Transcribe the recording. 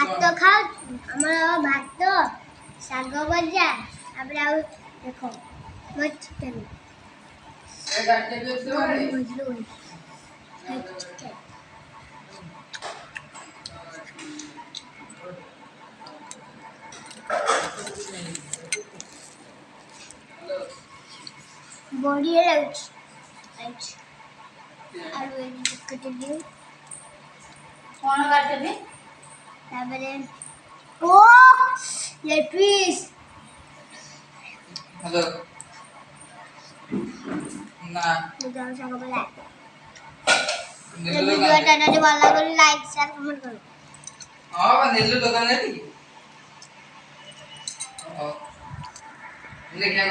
भात खाओ हमर भात साग भजा तापर आ देखो मत चिकन ए गाटे दे से बढ़िया लाଗୁଛି आलू एक कट दियो कोन काटे दे तापरे ओ ये पीस हेलो ना मुझे संग बोला ये वीडियो टाटा वाला को लाइक शेयर कमेंट करो हां नेल्लू दुकान है नी हां ले क्या